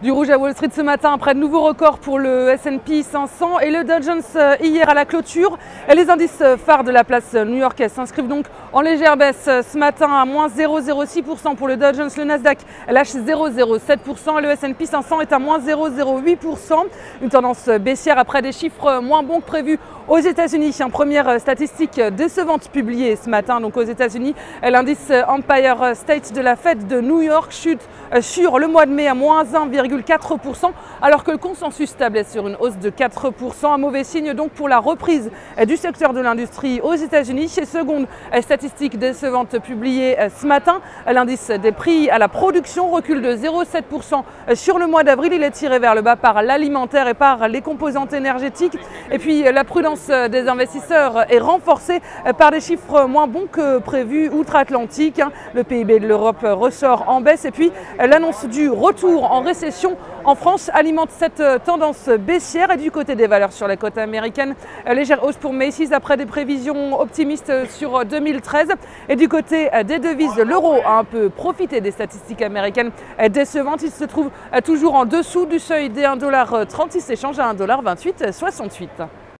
Du rouge à Wall Street ce matin, après de nouveaux records pour le S&P 500 et le Dow Jones hier à la clôture. Les indices phares de la place new-yorkaise s'inscrivent donc en légère baisse ce matin à moins 0,06% pour le Dow Jones. Le Nasdaq lâche 0,07% et le S&P 500 est à moins 0,08%. Une tendance baissière après des chiffres moins bons que prévus aux États-Unis. Une première statistique décevante publiée ce matin donc aux États-Unis. L'indice Empire State de la Fed de New York chute sur le mois de mai à moins 1,4% alors que le consensus tablait sur une hausse de 4%. Un mauvais signe donc pour la reprise du secteur de l'industrie aux États-Unis. Chez seconde statistique décevante publiée ce matin, l'indice des prix à la production recule de 0,7% sur le mois d'avril. Il est tiré vers le bas par l'alimentaire et par les composantes énergétiques. Et puis la prudence des investisseurs est renforcée par des chiffres moins bons que prévus outre-Atlantique. Le PIB de l'Europe ressort en baisse et puis l'annonce du retour en récession en France alimente cette tendance baissière. Et du côté des valeurs sur la côte américaine, légère hausse pour Macy's après des prévisions optimistes sur 2013. Et du côté des devises, l'euro a un peu profité des statistiques américaines décevantes. Il se trouve toujours en dessous du seuil des 1,30 $. Il s'échange à 1,2868 $.